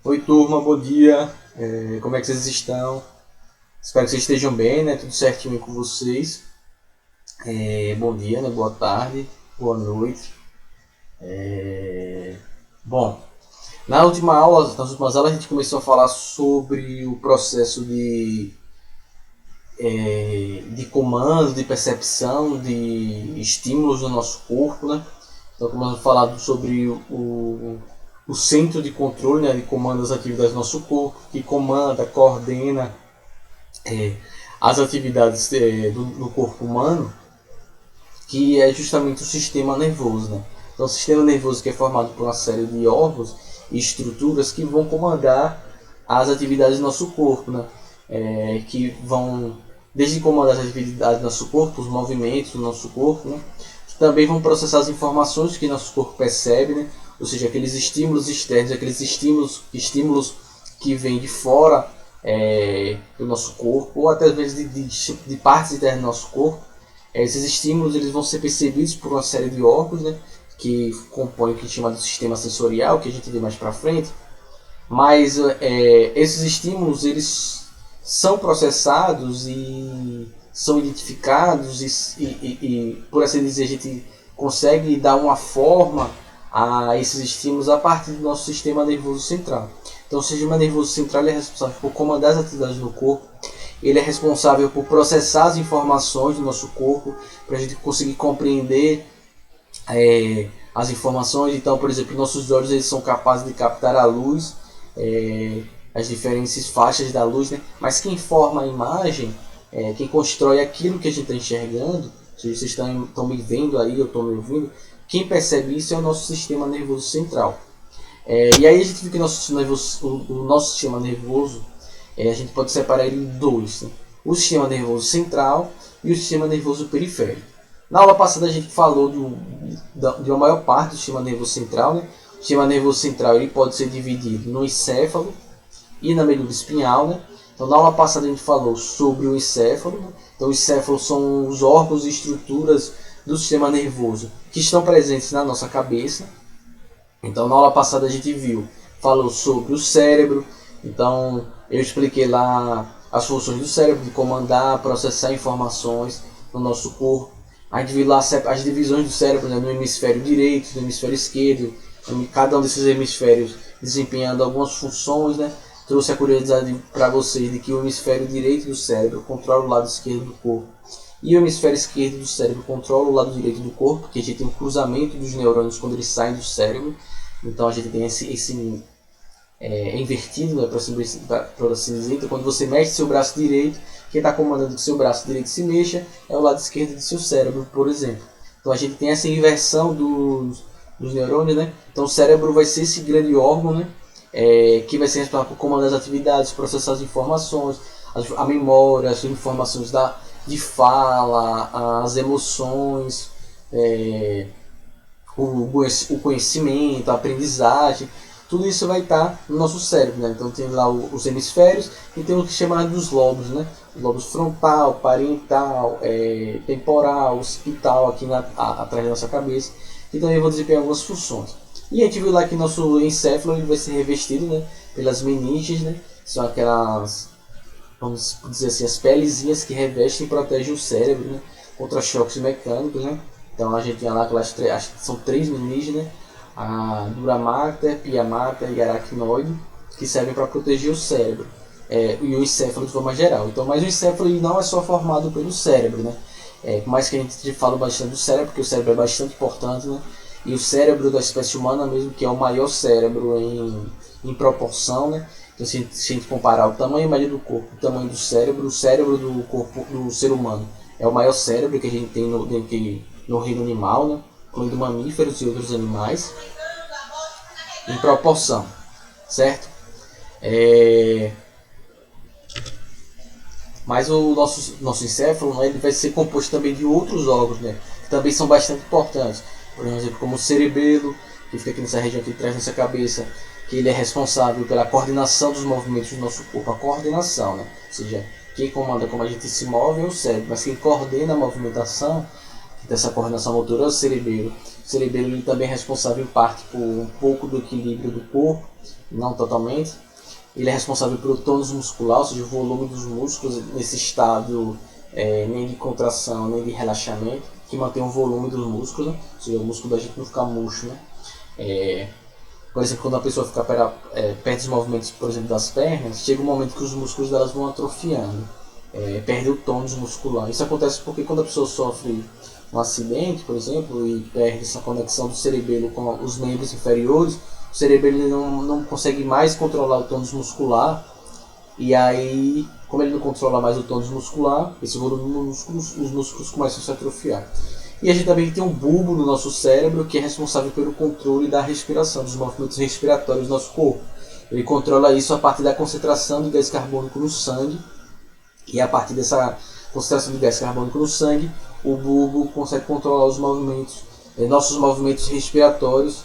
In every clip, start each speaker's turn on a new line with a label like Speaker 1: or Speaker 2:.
Speaker 1: Oi turma, bom dia. Como é que vocês estão? Espero que vocês estejam bem, né? Tudo certinho com vocês. Bom dia, né? Boa tarde, boa noite. Bom, nas últimas aulas a gente começou a falar sobre o processo de comando, de percepção, de estímulos no nosso corpo, né? Então começamos a falar sobre o centro de controle, né, de comando das atividades do nosso corpo, que comanda, coordena as atividades do corpo humano, que é justamente o sistema nervoso. Né? Então, o sistema nervoso que é formado por uma série de órgãos e estruturas que vão comandar as atividades do nosso corpo, né? Que vão desde comandar as atividades do nosso corpo, os movimentos do nosso corpo, né? Que também vão processar as informações que nosso corpo percebe, né? Ou seja, aqueles estímulos externos, aqueles estímulos que vêm de fora do nosso corpo, ou até às vezes de partes internas do nosso corpo. Esses estímulos eles vão ser percebidos por uma série de órgãos, né, que compõem o que é chamado de sistema sensorial, que a gente vê mais para frente. Mas esses estímulos eles são processados e são identificados e, por assim dizer, a gente consegue dar uma forma a esses estímulos a partir do nosso sistema nervoso central. Então, o sistema nervoso central é responsável por comandar as atividades do corpo. Ele é responsável por processar as informações do nosso corpo, para a gente conseguir compreender as informações. Então, por exemplo, nossos olhos eles são capazes de captar a luz, as diferentes faixas da luz, né? Mas quem forma a imagem, quem constrói aquilo que a gente está enxergando, se vocês estão me vendo aí, eu estou me ouvindo, quem percebe isso é o nosso sistema nervoso central. E aí a gente viu que o nosso sistema nervoso, a gente pode separar ele em dois, né? O sistema nervoso central e o sistema nervoso periférico. Na aula passada a gente falou de uma maior parte do sistema nervoso central, né? O sistema nervoso central ele pode ser dividido no encéfalo e na medula espinhal, né? Então na aula passada a gente falou sobre o encéfalo, né? Então o encéfalo são os órgãos e estruturas do sistema nervoso que estão presentes na nossa cabeça. Então na aula passada a gente falou sobre o cérebro. Então eu expliquei lá as funções do cérebro, de comandar, processar informações no nosso corpo. A gente viu lá as divisões do cérebro, né, no hemisfério direito, no hemisfério esquerdo, cada um desses hemisférios desempenhando algumas funções, né? Trouxe a curiosidade para vocês de que o hemisfério direito do cérebro controla o lado esquerdo do corpo e o hemisfério esquerdo do cérebro controla o lado direito do corpo, porque a gente tem um cruzamento dos neurônios quando eles saem do cérebro. Então a gente tem esse invertido, né, por assim dizer. Então quando você mexe seu braço direito, quem está comandando que seu braço direito se mexa é o lado esquerdo do seu cérebro, por exemplo. Então a gente tem essa inversão dos neurônios, né? Então o cérebro vai ser esse grande órgão, né, que vai ser responsável por comandar as atividades, processar as informações, a memória, as informações de fala, as emoções, o conhecimento, a aprendizagem. Tudo isso vai estar no nosso cérebro, né? Então tem lá os hemisférios e tem o que chama dos lobos, né? Lobos frontal, parietal, temporal, occipital aqui atrás da nossa cabeça, que também vão desempenhar algumas funções. E a gente viu lá que nosso encéfalo ele vai ser revestido, né, pelas meninges, né? São aquelas, vamos dizer assim, as pelezinhas que revestem e protegem o cérebro, né, contra choques mecânicos, né? Então a gente tem lá aquelas acho que são 3 meninges, né? A dura mater, pia mater e aracnoide, que servem para proteger o cérebro e o encéfalo de forma geral. Então, mas o encéfalo ele não é só formado pelo cérebro, né? Por mais que a gente fale bastante do cérebro, porque o cérebro é bastante importante, né? E o cérebro da espécie humana mesmo, que é o maior cérebro em proporção, né? Então, se a gente comparar o tamanho médio do corpo, o tamanho do cérebro, o cérebro do corpo do ser humano é o maior cérebro que a gente tem no reino animal, né? Incluindo mamíferos e outros animais, em proporção, certo? Mas o nosso encéfalo, né, ele vai ser composto também de outros órgãos, né, que também são bastante importantes. Por exemplo, como o cerebelo, que fica aqui nessa região aqui atrás da nossa cabeça, que ele é responsável pela coordenação dos movimentos do nosso corpo, a coordenação, né? Ou seja, quem comanda como a gente se move é o cérebro, mas quem coordena a movimentação dessa coordenação motora é o cerebelo. O cerebelo ele também é responsável em parte por um pouco do equilíbrio do corpo, não totalmente. Ele é responsável pelo tônus muscular, ou seja, o volume dos músculos nesse estado nem de contração, nem de relaxamento, que mantém o volume dos músculos, né? Ou seja, o músculo da gente não ficar murcho, né? Por exemplo, quando a pessoa fica perde os movimentos, por exemplo, das pernas, chega um momento que os músculos delas vão atrofiando, perde o tônus muscular. Isso acontece porque quando a pessoa sofre um acidente, por exemplo, e perde essa conexão do cerebelo com os membros inferiores, o cerebelo não consegue mais controlar o tônus muscular, e aí, como ele não controla mais o tônus muscular, esse volume os músculos começam a se atrofiar. E a gente também tem um bulbo no nosso cérebro que é responsável pelo controle da respiração, dos movimentos respiratórios do nosso corpo. Ele controla isso a partir da concentração de gás carbônico no sangue, e a partir dessa concentração de gás carbônico no sangue, o bulbo consegue controlar os movimentos, nossos movimentos respiratórios,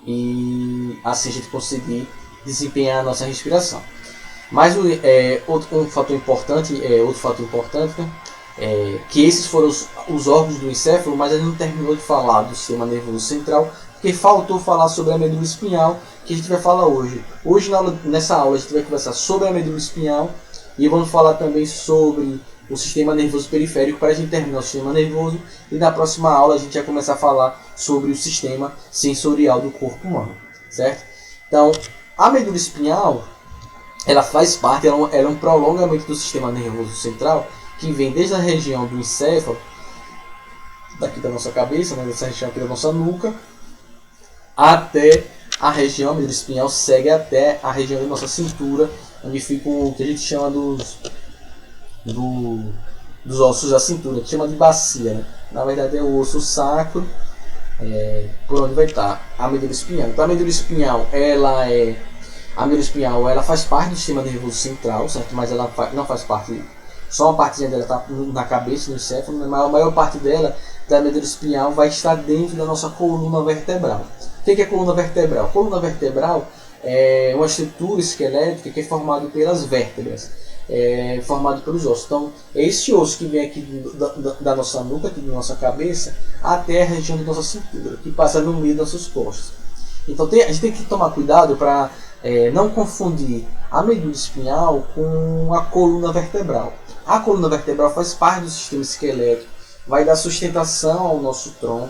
Speaker 1: e assim a gente conseguir desempenhar a nossa respiração. Mas outro fator importante, né? Que esses foram os órgãos do encéfalo, mas a gente não terminou de falar do sistema nervoso central, porque faltou falar sobre a medula espinhal, que a gente vai falar hoje. Hoje, nessa aula, a gente vai conversar sobre a medula espinhal e vamos falar também sobre o sistema nervoso periférico para a gente terminar o sistema nervoso, e na próxima aula a gente vai começar a falar sobre o sistema sensorial do corpo humano, certo? Então, a medula espinhal, ela faz parte, ela é um prolongamento do sistema nervoso central, que vem desde a região do encéfalo, daqui da nossa cabeça, né, dessa região aqui da nossa nuca, até a região, a medula espinhal segue até a região da nossa cintura, onde fica o que a gente chama dos ossos da cintura, que chama de bacia, né? Na verdade é o osso sacro, por onde vai estar a medula espinhal. Então a medula espinhal, ela faz parte do sistema nervoso central, certo? Mas ela não faz parte, só uma partezinha dela está na cabeça, no encéfalo, mas a maior parte dela, da medula espinhal, vai estar dentro da nossa coluna vertebral. O que é a coluna vertebral? A coluna vertebral é uma estrutura esquelética que é formada pelas vértebras, formado pelos ossos. Então, é esse osso que vem aqui da nossa nuca, aqui da nossa cabeça, até a região da nossa cintura, que passa no meio das nossas costas. Então, a gente tem que tomar cuidado para não confundir a medula espinhal com a coluna vertebral. A coluna vertebral faz parte do sistema esquelético, vai dar sustentação ao nosso tronco,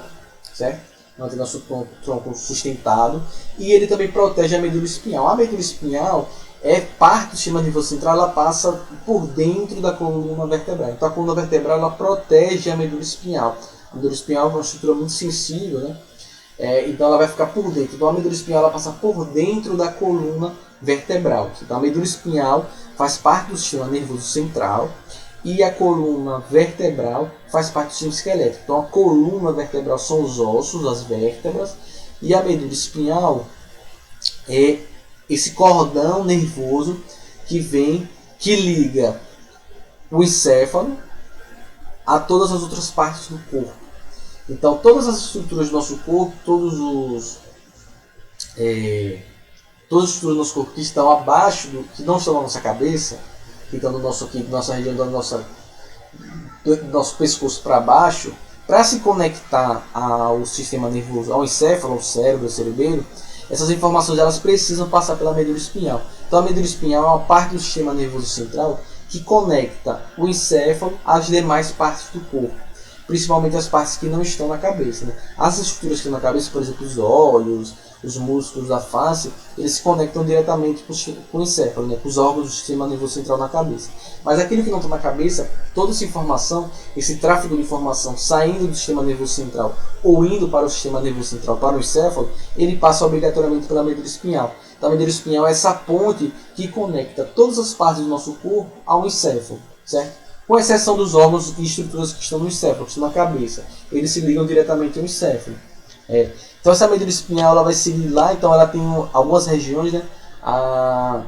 Speaker 1: certo? Manter nosso tronco sustentado, e ele também protege a medula espinhal. A medula espinhal é parte do sistema nervoso central, ela passa por dentro da coluna vertebral. Então a coluna vertebral ela protege a medula espinhal. A medula espinhal é uma estrutura muito sensível, né? Então ela vai ficar por dentro. Então a medula espinhal ela passa por dentro da coluna vertebral. Então a medula espinhal faz parte do sistema nervoso central e a coluna vertebral faz parte do sistema esquelético. Então a coluna vertebral são os ossos, as vértebras, e a medula espinhal é esse cordão nervoso que liga o encéfalo a todas as outras partes do corpo. Então todas as estruturas do nosso corpo, todas as estruturas do nosso corpo que estão abaixo, que não estão na nossa cabeça, que estão no nossa região do nosso pescoço para baixo, para se conectar ao sistema nervoso, ao encéfalo, ao cérebro, ao cerebelo, essas informações elas precisam passar pela medula espinhal. Então a medula espinhal é uma parte do sistema nervoso central que conecta o encéfalo às demais partes do corpo, principalmente as partes que não estão na cabeça, né? As estruturas que estão na cabeça, por exemplo, os olhos, os músculos da face, eles se conectam diretamente com o encéfalo, né? Com os órgãos do sistema nervoso central na cabeça. Mas aquilo que não está na cabeça, toda essa informação, esse tráfego de informação saindo do sistema nervoso central ou indo para o sistema nervoso central, para o encéfalo, ele passa obrigatoriamente pela medula espinhal. Então a medula espinhal é essa ponte que conecta todas as partes do nosso corpo ao encéfalo, certo? Com exceção dos órgãos e estruturas que estão no encéfalo, que estão na cabeça. Eles se ligam diretamente ao encéfalo. Então essa medula espinhal ela vai seguir lá, então ela tem algumas regiões, né? A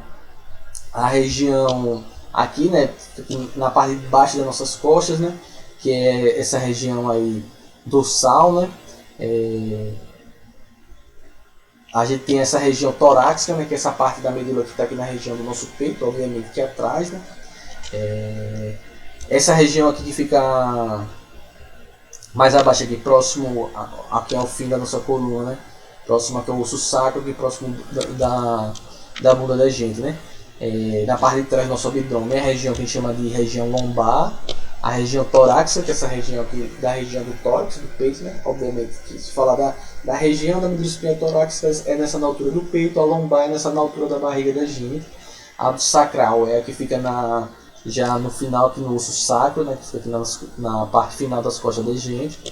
Speaker 1: região aqui, né? Na parte de baixo das nossas costas, né? Que é essa região aí dorsal, né? A gente tem essa região torácica, né? Que é essa parte da medula que está aqui na região do nosso peito, obviamente que é atrás, né? Essa região aqui que fica mais abaixo aqui, próximo aqui ao fim da nossa coluna, né? Próximo aqui ao osso sacro, aqui próximo da bunda da gente, né? Na parte de trás do nosso abdômen, a região que a gente chama de região lombar, a região torácica, que é essa região aqui, da região do tórax, do peito, né? Obviamente, se falar da região da medula espinhal torácica é nessa na altura do peito, a lombar é nessa na altura da barriga da gente, a sacral é a que fica já no final aqui no osso sacro, né? Que fica aqui na parte final das costas da gente,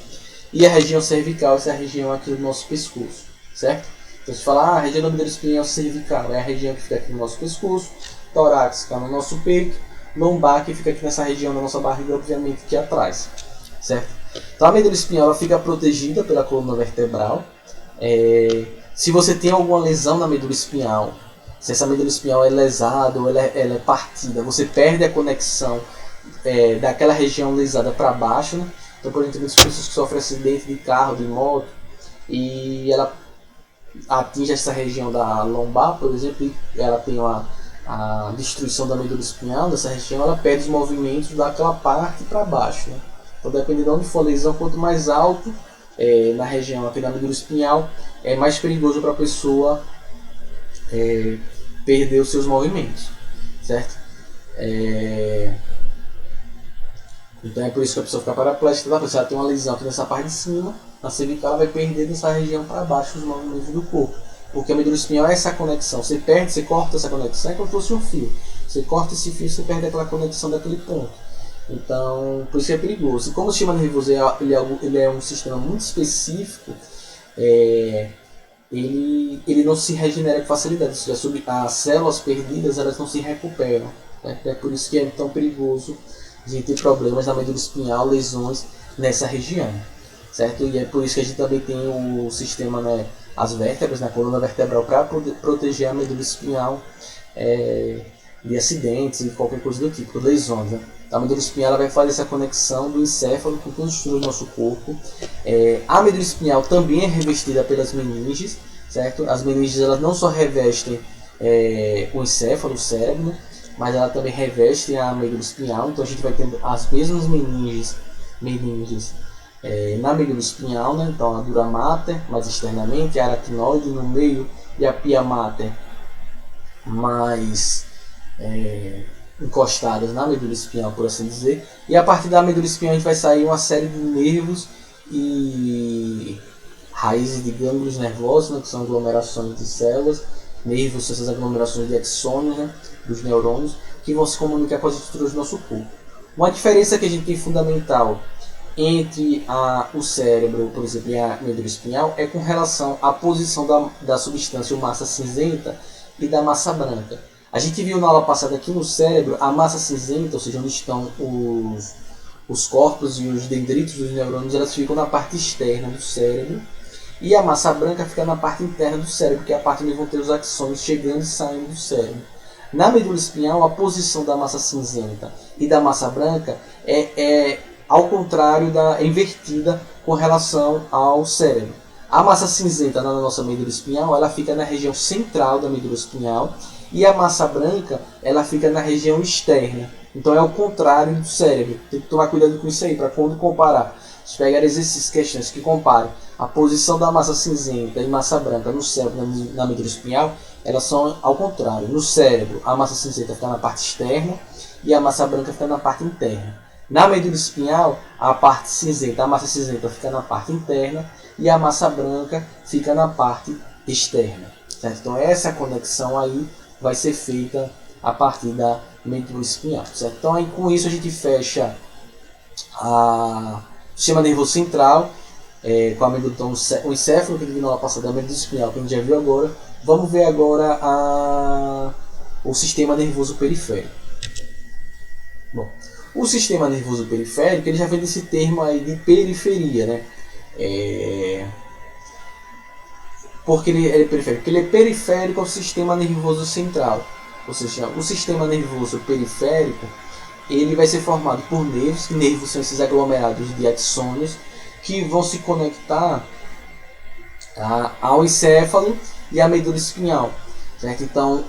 Speaker 1: e a região cervical, essa é a região aqui do nosso pescoço, certo? Então se falar, a região da medula espinhal cervical é a região que fica aqui no nosso pescoço, torácica no nosso peito, lombar que fica aqui nessa região da nossa barriga, obviamente aqui atrás, certo? Então a medula espinhal ela fica protegida pela coluna vertebral. Se você tem alguma lesão na medula espinhal, se essa medula espinhal é lesada ou ela é partida, você perde a conexão daquela região lesada para baixo, né? Então, por exemplo, as pessoas que sofrem acidente de carro, de moto, e ela atinge essa região da lombar, por exemplo, e ela tem a destruição da medula espinhal, dessa região, ela perde os movimentos daquela parte para baixo, né? Então, dependendo de onde for a lesão, quanto mais alto na região aqui da medula espinhal, é mais perigoso para a pessoa perder os seus movimentos, certo? Então é por isso que a pessoa fica paraplégica, tá? Se ela tem uma lesão aqui nessa parte de cima, na cervical, ela vai perder dessa região para baixo os movimentos do corpo. Porque a medula espinhal é essa conexão. Você perde, você corta essa conexão, é como se fosse um fio. Você corta esse fio, você perde aquela conexão daquele ponto. Então, por isso que é perigoso. E como o sistema nervoso ele é um sistema muito específico, ele não se regenera com facilidade. Ou seja, as células perdidas elas não se recuperam. Né? É por isso que é tão perigoso a gente ter problemas na medula espinhal, lesões nessa região. Certo? E é por isso que a gente também tem o sistema, né, as vértebras, na coluna vertebral, para proteger a medula espinhal de acidentes e qualquer coisa do tipo, lesões. Né? A medula espinhal ela vai fazer essa conexão do encéfalo com todos os tumores do nosso corpo. A medula espinhal também é revestida pelas meninges, certo? As meninges elas não só revestem o encéfalo, o cérebro, mas ela também reveste a medula espinhal. Então a gente vai ter as mesmas meninges na medula espinhal, né? Então a dura mater mais externamente, a aracnoide no meio e a pia mater mais encostadas na medula espinhal, por assim dizer. E a partir da medula espinhal a gente vai sair uma série de nervos e raízes de gânglios nervosos, né? Que são aglomerações de células. Nervos são essas aglomerações de axônios, né? Dos neurônios, que vão se comunicar com as estruturas do nosso corpo. Uma diferença que a gente tem fundamental entre o cérebro, por exemplo, e a medula espinhal é com relação à posição da substância massa cinzenta e da massa branca. A gente viu na aula passada aqui no cérebro a massa cinzenta, ou seja, onde estão os corpos e os dendritos dos neurônios, elas ficam na parte externa do cérebro, e a massa branca fica na parte interna do cérebro, que é a parte onde vão ter os axônios chegando e saindo do cérebro. Na medula espinhal, a posição da massa cinzenta e da massa branca é ao contrário, invertida com relação ao cérebro. A massa cinzenta na nossa medula espinhal, ela fica na região central da medula espinhal, e a massa branca, ela fica na região externa. Então é o contrário do cérebro. Tem que tomar cuidado com isso aí, para quando comparar. Se pegar exercícios, questões que comparem a posição da massa cinzenta e massa branca no cérebro, na medula espinhal, elas são ao contrário. No cérebro, a massa cinzenta fica na parte externa e a massa branca fica na parte interna. Na medula espinhal, a parte cinzenta, a massa cinzenta fica na parte interna e a massa branca fica na parte externa. Certo? Então essa conexão aí vai ser feita a partir da medula espinhal. Certo? Então aí, com isso a gente fecha o sistema nervoso central, com a medula, então, o encéfalo que viu na aula passada, a medula espinhal que a gente já viu agora. Vamos ver agora o sistema nervoso periférico. Bom, o sistema nervoso periférico ele já vem desse termo aí de periferia, né? Porque ele é periférico? Porque ele é periférico ao sistema nervoso central. Ou seja, o sistema nervoso periférico ele vai ser formado por nervos, que nervos são esses aglomerados de axônios que vão se conectar ao encéfalo e à medula espinhal. Certo? Então,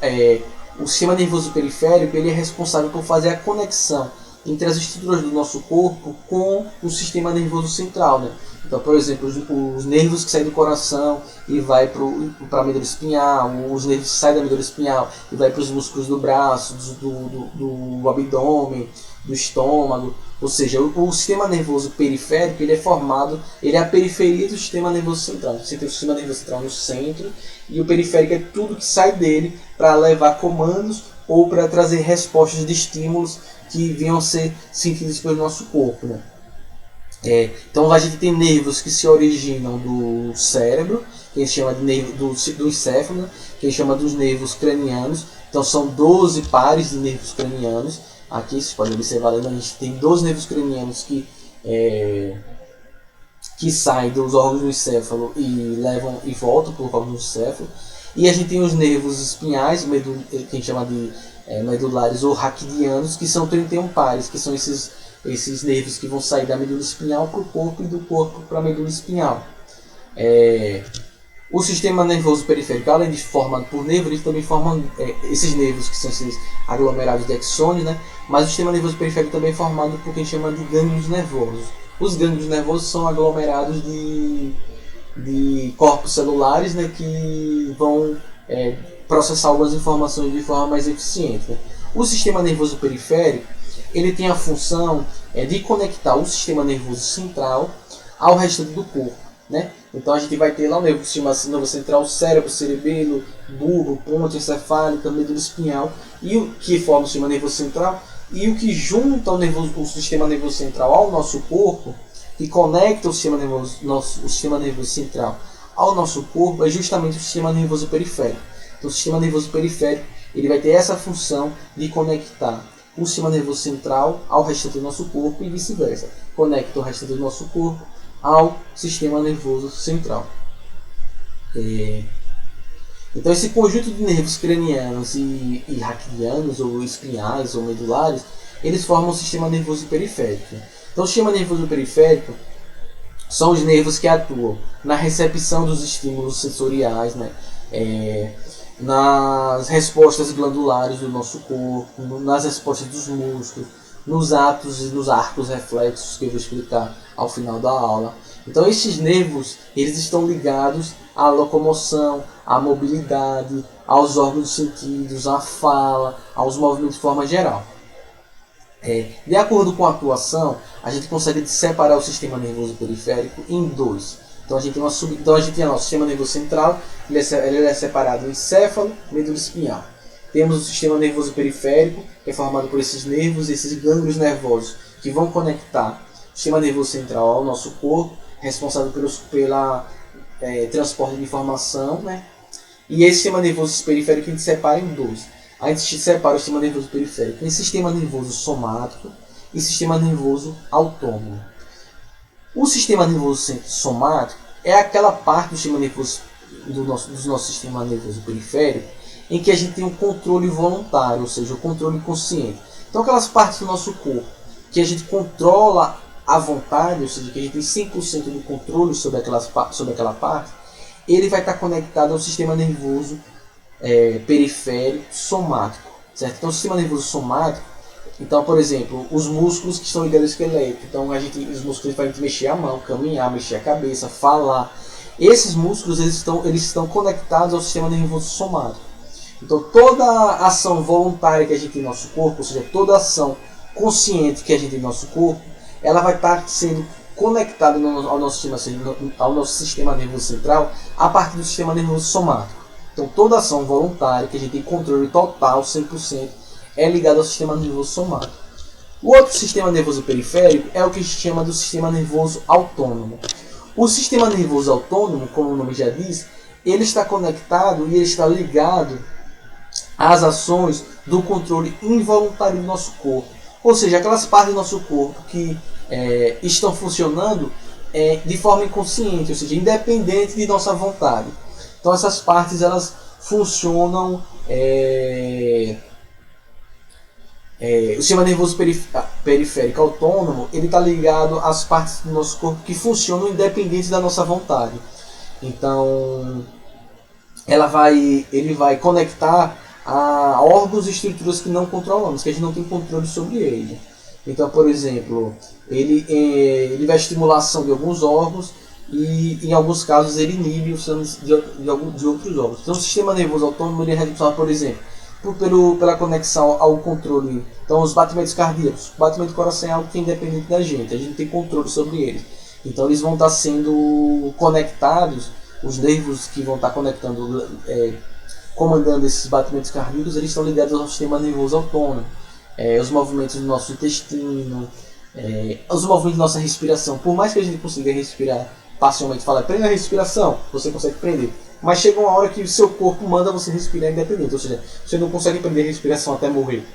Speaker 1: o sistema nervoso periférico ele é responsável por fazer a conexão entre as estruturas do nosso corpo com o sistema nervoso central, né? Então, por exemplo, os nervos que saem do coração e vai para a medula espinhal, os nervos que saem da medula espinhal e vai para os músculos do braço, do abdômen, do estômago. Ou seja, o sistema nervoso periférico ele é formado, ele é a periferia do sistema nervoso central. Você tem o sistema nervoso central no centro e o periférico é tudo que sai dele para levar comandos ou para trazer respostas de estímulos que venham a ser sentidos pelo nosso corpo, né? Então a gente tem nervos que se originam do cérebro, que a gente chama de nervo do encéfalo, que a gente chama dos nervos cranianos. Então são 12 pares de nervos cranianos. Aqui vocês podem observar, a gente tem 12 nervos cranianos que saem dos órgãos do encéfalo e voltam para o órgão do encéfalo. E a gente tem os nervos espinhais, que a gente chama de medulares ou raquidianos, que são 31 pares, que são esses nervos que vão sair da medula espinhal para o corpo e do corpo para a medula espinhal. O sistema nervoso periférico, além de formado por nervos, ele também forma esses nervos que são esses aglomerados de axônios, né? Mas o sistema nervoso periférico também é formado por quem chama de gânglios nervosos. Os gânglios nervosos são aglomerados de corpos celulares, né, que vão processar algumas informações de forma mais eficiente, né? O sistema nervoso periférico ele tem a função de conectar o sistema nervoso central ao restante do corpo, né? Então a gente vai ter lá o nervo central, cérebro, cerebelo, bulbo, ponte encefálica, medula espinhal, e o que forma o sistema nervoso central, e o que junta o sistema nervoso central ao nosso corpo, que conecta o sistema nervoso central ao nosso corpo, é justamente o sistema nervoso periférico. Então o sistema nervoso periférico ele vai ter essa função de conectar o sistema nervoso central ao restante do nosso corpo e vice-versa. Conecta o restante do nosso corpo ao sistema nervoso central. Então esse conjunto de nervos cranianos e raquidianos, ou espinhais, ou medulares, eles formam o sistema nervoso periférico. Então o sistema nervoso periférico são os nervos que atuam na recepção dos estímulos sensoriais, né? Nas respostas glandulares do nosso corpo, nas respostas dos músculos, nos atos e nos arcos reflexos que eu vou explicar ao final da aula. Então esses nervos eles estão ligados à locomoção, à mobilidade, aos órgãos dos sentidos, à fala, aos movimentos de forma geral. De acordo com a atuação, a gente consegue separar o sistema nervoso periférico em dois. Então a gente tem o sistema nervoso central, ele é separado em encéfalo, medula espinhal. Temos o sistema nervoso periférico, que é formado por esses nervos, esses gânglios nervosos, que vão conectar o sistema nervoso central ao nosso corpo, responsável pelo transporte de informação, né? E esse sistema nervoso periférico a gente separa em dois. A gente separa o sistema nervoso periférico em sistema nervoso somático e sistema nervoso autônomo. O sistema nervoso somático é aquela parte do sistema nervoso do nosso sistema nervoso periférico em que a gente tem um controle voluntário, ou seja, o controle consciente. Então aquelas partes do nosso corpo que a gente controla à vontade, ou seja, que a gente tem 100% do controle sobre aquela parte, ele vai estar conectado ao sistema nervoso periférico somático, certo? Então o sistema nervoso somático, então por exemplo, os músculos que estão ligados ao esqueleto, então os músculos para a gente mexer a mão, caminhar, mexer a cabeça, falar, esses músculos eles estão conectados ao sistema nervoso somático. Então toda ação voluntária que a gente tem no nosso corpo, ou seja, toda ação consciente que a gente tem no nosso corpo, ela vai estar sendo conectada ao nosso sistema nervoso central a partir do sistema nervoso somático. Então toda ação voluntária que a gente tem controle total, 100%, é ligada ao sistema nervoso somático. O outro sistema nervoso periférico é o que a gente chama do sistema nervoso autônomo. O sistema nervoso autônomo, como o nome já diz, ele está conectado e ele está ligado às ações do controle involuntário do nosso corpo. Ou seja, aquelas partes do nosso corpo que estão funcionando de forma inconsciente, ou seja, independente de nossa vontade. Então essas partes elas funcionam. O sistema nervoso periférico autônomo ele está ligado às partes do nosso corpo que funcionam independente da nossa vontade. Então ele vai conectar a órgãos e estruturas que não controlamos, que a gente não tem controle sobre ele. Então, por exemplo, ele vai estimular a ação de alguns órgãos e, em alguns casos, ele inibe os de outros órgãos. Então, o sistema nervoso autônomo ele é responsável, por exemplo, pela conexão ao controle. Então, os batimentos cardíacos. O batimento do coração é algo que é independente da gente, a gente tem controle sobre eles. Então, eles vão estar sendo conectados, os nervos que vão estar conectando, comandando esses batimentos cardíacos, eles estão ligados ao sistema nervoso autônomo. Os movimentos do nosso intestino, os movimentos da nossa respiração. Por mais que a gente consiga respirar parcialmente, fala, prenda a respiração, você consegue prender. Mas chega uma hora que o seu corpo manda você respirar independente, ou seja, você não consegue prender a respiração até morrer.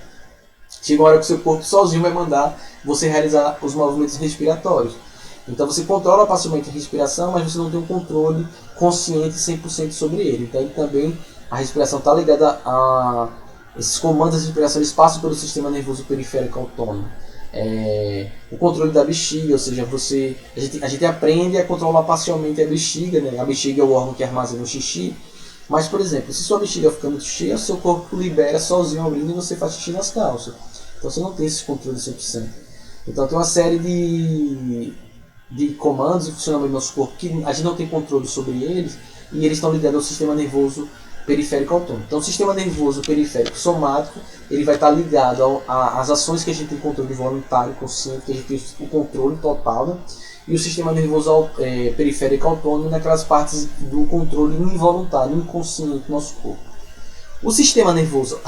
Speaker 1: Chega uma hora que o seu corpo sozinho vai mandar você realizar os movimentos respiratórios. Então você controla parcialmente a respiração, mas você não tem um controle consciente 100% sobre ele. Então também a respiração está ligada a esses comandos de respiração, eles passam pelo sistema nervoso periférico autônomo. O controle da bexiga, ou seja, a gente aprende a controlar parcialmente a bexiga, né? A bexiga é o órgão que armazena o xixi. Mas, por exemplo, se sua bexiga fica muito cheia, seu corpo libera sozinho a urina e você faz xixi nas calças. Então você não tem esse controle 100%. Então tem uma série de comandos e funcionamento do nosso corpo que a gente não tem controle sobre eles e eles estão ligados ao sistema nervoso periférico autônomo. Então o sistema nervoso periférico somático ele vai estar ligado às ações que a gente tem controle voluntário, consciente, que a gente tem o controle total, né? E o sistema nervoso periférico autônomo naquelas partes do controle involuntário, inconsciente do nosso corpo. O sistema nervoso,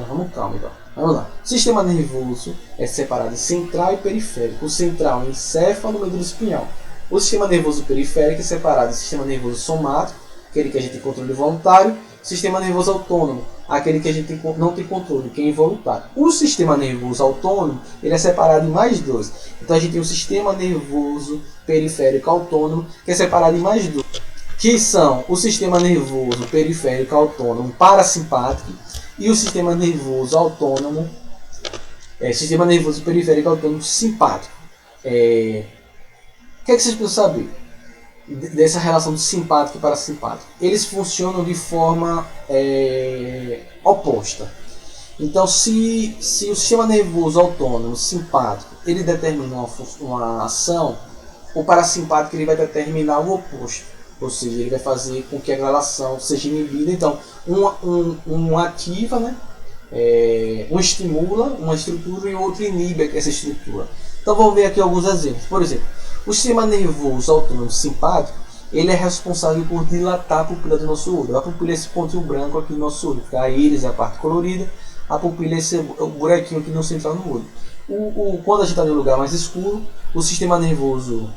Speaker 1: vamos calma, então. Vamos lá. O sistema nervoso é separado em central e periférico. O central é encéfalo, medula espinhal. O sistema nervoso periférico é separado em sistema nervoso somático, aquele que a gente tem controle voluntário, sistema nervoso autônomo, aquele que a gente não tem controle, que é involuntário. O sistema nervoso autônomo ele é separado em mais dois. Então a gente tem o sistema nervoso periférico autônomo, que é separado em mais dois, que são o sistema nervoso periférico autônomo parasimpático e o sistema nervoso autônomo, sistema nervoso periférico autônomo simpático. O que é que vocês precisam saber dessa relação de simpático e parasimpático? Eles funcionam de forma oposta. Então, se o sistema nervoso autônomo simpático ele determina uma ação, o parasimpático ele vai determinar o oposto. Ou seja, ele vai fazer com que a relação seja inibida. Então, um ativa, né? Um estimula uma estrutura e o outro inibe essa estrutura. Então, vamos ver aqui alguns exemplos. Por exemplo, o sistema nervoso autônomo simpático ele é responsável por dilatar a pupila do nosso olho. A pupila é esse pontinho branco aqui no nosso olho. A íris é a parte colorida, a pupila é esse buraquinho aqui no central do olho. Quando a gente está em um lugar mais escuro, o sistema nervoso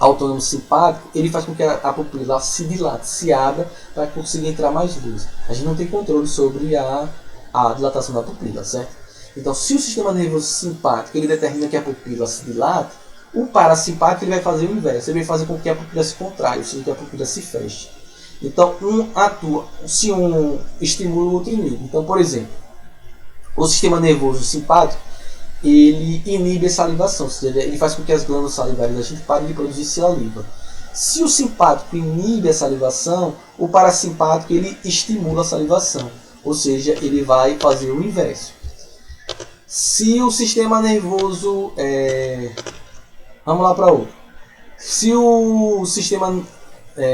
Speaker 1: autônomo simpático ele faz com que a pupila se dilate, se abra para conseguir entrar mais luz. A gente não tem controle sobre a dilatação da pupila, certo? Então, se o sistema nervoso simpático ele determina que a pupila se dilate, o parasimpático ele vai fazer o inverso, ele vai fazer com que a pupila se contraia, ou seja, que a pupila se feche. Então, um atua, se um estimula, o outro inibe. Então, por exemplo, o sistema nervoso simpático ele inibe a salivação, ou seja, ele faz com que as glândulas salivares da gente parem de produzir saliva. Se o simpático inibe a salivação, o parasimpático ele estimula a salivação, ou seja, ele vai fazer o inverso. Se o sistema nervoso vamos lá para outro. Se o sistema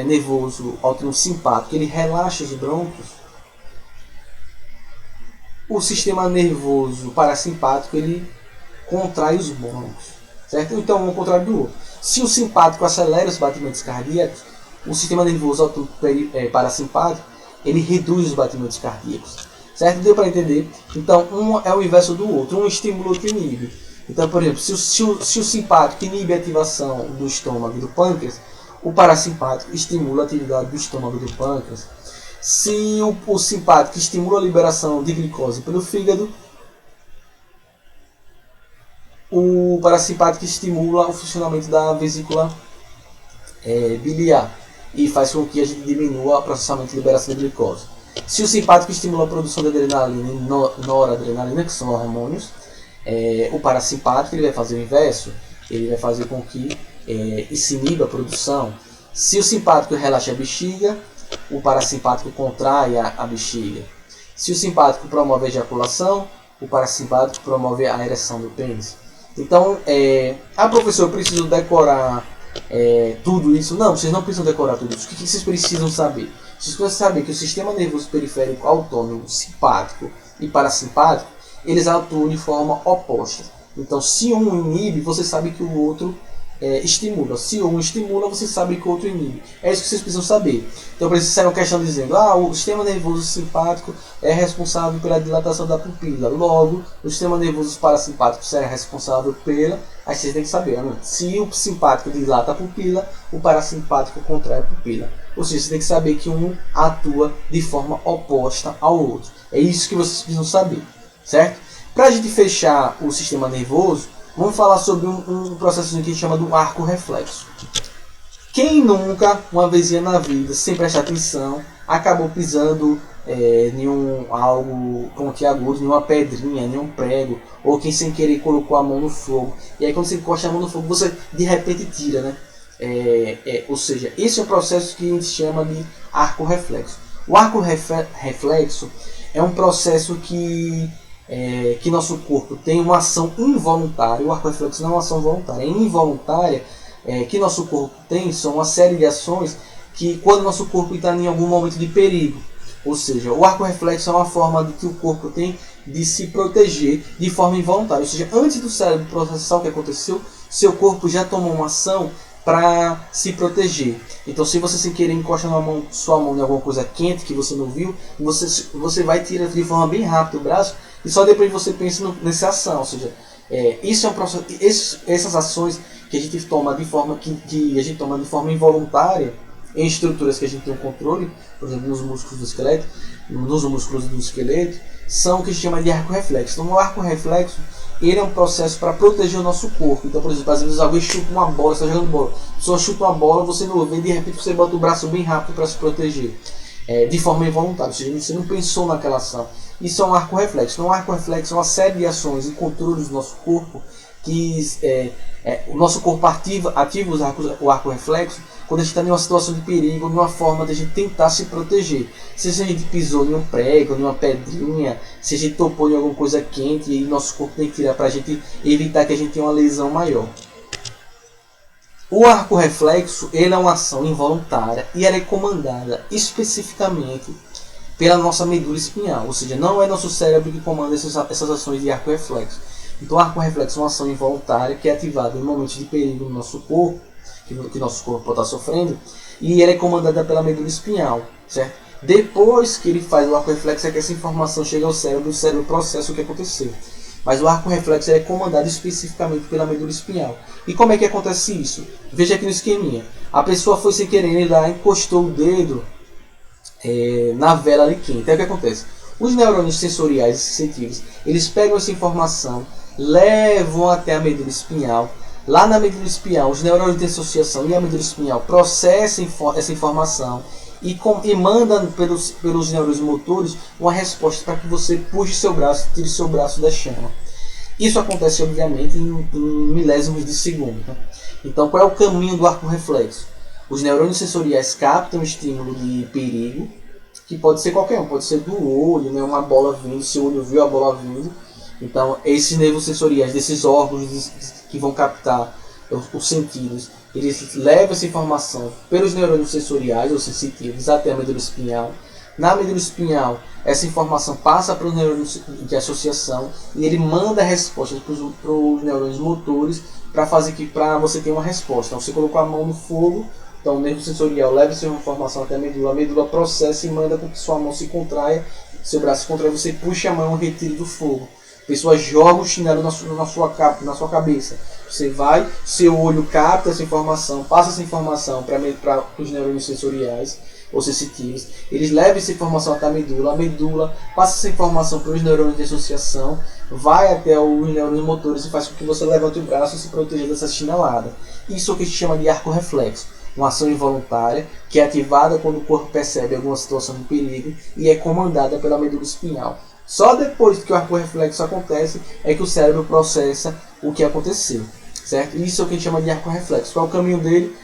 Speaker 1: nervoso autônomo simpático ele relaxa os brônquios, o sistema nervoso parasimpático ele contrai os brônquios, certo? Então um ao contrário do outro. Se o simpático acelera os batimentos cardíacos, o sistema nervoso autônomo parasimpático ele reduz os batimentos cardíacos, certo? Deu para entender? Então um é o inverso do outro, um estimula, o outro inibe. Então, por exemplo, se o simpático inibe a ativação do estômago e do pâncreas, o parasimpático estimula a atividade do estômago e do pâncreas. Se o simpático estimula a liberação de glicose pelo fígado, o parasimpático estimula o funcionamento da vesícula biliar e faz com que a gente diminua o processamento e liberação de glicose. Se o simpático estimula a produção de adrenalina e noradrenalina, que são hormônios, o parasimpático ele vai fazer o inverso, ele vai fazer com que se iniba a produção. Se o simpático relaxa a bexiga, o parasimpático contrai a bexiga. Se o simpático promove a ejaculação, o parasimpático promove a ereção do pênis. Então, professor, eu preciso decorar tudo isso? Não, vocês não precisam decorar tudo isso. O que vocês precisam saber? Vocês precisam saber que o sistema nervoso periférico autônomo, simpático e parasimpático, eles atuam de forma oposta. Então, se um inibe, você sabe que o outro estimula. Se um estimula, você sabe que o outro inibe. É isso que vocês precisam saber. Então, por exemplo, se uma questão dizendo, o sistema nervoso simpático é responsável pela dilatação da pupila. Logo, o sistema nervoso parasimpático será responsável pela... Aí vocês têm que saber, né? Se o simpático dilata a pupila, o parasimpático contrai a pupila. Ou seja, você tem que saber que um atua de forma oposta ao outro. É isso que vocês precisam saber, certo? Para a gente fechar o sistema nervoso, vamos falar sobre um processo que a gente chama do arco reflexo. Quem nunca, uma vezinha na vida, sem prestar atenção, acabou pisando em algo pontiagudo, em uma pedrinha, em um prego, ou quem sem querer colocou a mão no fogo, e aí quando você encosta a mão no fogo, você de repente tira, né? Ou seja, esse é um processo que a gente chama de arco reflexo. O arco reflexo é um processo que nosso corpo tem uma ação involuntária. O arco reflexo não é uma ação voluntária, é involuntária. Que nosso corpo tem são uma série de ações que quando nosso corpo está em algum momento de perigo. Ou seja, o arco reflexo é uma forma que o corpo tem de se proteger de forma involuntária. Ou seja, antes do cérebro processar o que aconteceu, seu corpo já tomou uma ação para se proteger. Então, se você sem querer encosta sua mão em alguma coisa quente que você não viu, você vai tirar de forma bem rápida o braço e só depois você pensa nessa ação. Ou seja, isso é um processo. Essas ações que a gente toma de forma que a gente toma de forma involuntária em estruturas que a gente tem um controle, por exemplo, nos músculos do esqueleto, são o que a gente chama de arco reflexo. Então, o arco reflexo ele é um processo para proteger o nosso corpo. Então, por exemplo, às vezes alguém chuta uma bola, você está jogando bola, a pessoa chuta uma bola, você não vê, de repente você bota o braço bem rápido para se proteger, de forma involuntária, ou seja, você não pensou naquela ação. Isso é um arco reflexo. Então, o arco reflexo é uma série de ações e controles do nosso corpo que o nosso corpo ativa o arco reflexo quando a gente está em uma situação de perigo, numa forma de a gente tentar se proteger. Se a gente pisou em um prego, em uma pedrinha, se a gente topou em alguma coisa quente, e aí nosso corpo tem que tirar para a gente evitar que a gente tenha uma lesão maior. O arco reflexo ele é uma ação involuntária e ela é comandada especificamente pela nossa medula espinhal, ou seja, não é nosso cérebro que comanda essas ações de arco reflexo. Então, o arco reflexo é uma ação involuntária que é ativada em momentos de perigo no nosso corpo, que nosso corpo pode estar sofrendo, e ela é comandada pela medula espinhal, certo? Depois que ele faz o arco reflexo é que essa informação chega ao cérebro e o cérebro processa o que aconteceu. Mas o arco reflexo é comandado especificamente pela medula espinhal. E como é que acontece isso? Veja aqui no esqueminha. A pessoa foi sem querer e lá encostou o dedo na vela ali quente. Aí o que acontece? Os neurônios sensoriais e sensitivos, eles pegam essa informação, levam até a medula espinhal. Lá na medula espinhal, os neurônios de associação e a medula espinhal processam essa informação e mandam pelos neurônios motores uma resposta para que você puxe seu braço e tire seu braço da chama. Isso acontece, obviamente, em milésimos de segundo. Tá? Então, qual é o caminho do arco reflexo? Os neurônios sensoriais captam o estímulo de perigo, que pode ser qualquer um, pode ser do olho, né, uma bola vindo, seu olho viu a bola vindo. Então, esses nervos sensoriais, desses órgãos que vão captar os sentidos, eles levam essa informação pelos neurônios sensoriais ou sensitivos até a medula espinhal. Na medula espinhal, essa informação passa para os neurônios de associação e ele manda respostas para os neurônios motores para você ter uma resposta. Então, você colocou a mão no fogo, então o nervo sensorial leva essa informação até a medula processa e manda com que sua mão se contraia, seu braço se contraia, você puxa a mão e retire do fogo. A pessoa joga o chinelo na sua cabeça. Você vai, seu olho capta essa informação, passa essa informação para os neurônios sensoriais ou sensitivos. Eles levam essa informação até a medula passa essa informação para os neurônios de associação, vai até os neurônios motores e faz com que você levante o braço e se proteja dessa chinelada. Isso é o que a gente chama de arco reflexo. Uma ação involuntária que é ativada quando o corpo percebe alguma situação de perigo e é comandada pela medula espinhal. Só depois que o arco reflexo acontece é que o cérebro processa o que aconteceu, certo? Isso é o que a gente chama de arco reflexo. Qual é o caminho dele?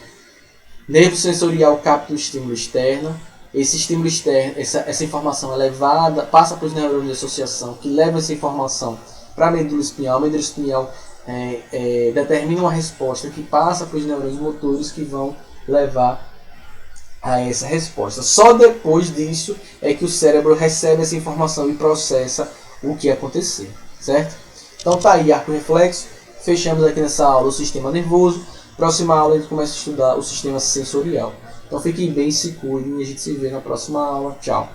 Speaker 1: Nervo sensorial capta o estímulo externo, esse estímulo externo, essa informação é levada, passa para os neurônios de associação, que levam essa informação para a medula espinhal determina uma resposta que passa para os neurônios motores que vão levar a essa resposta. Só depois disso é que o cérebro recebe essa informação e processa o que aconteceu, certo? Então tá aí, arco reflexo. Fechamos aqui nessa aula o sistema nervoso. Próxima aula a gente começa a estudar o sistema sensorial. Então fiquem bem, se cuidem e a gente se vê na próxima aula. Tchau!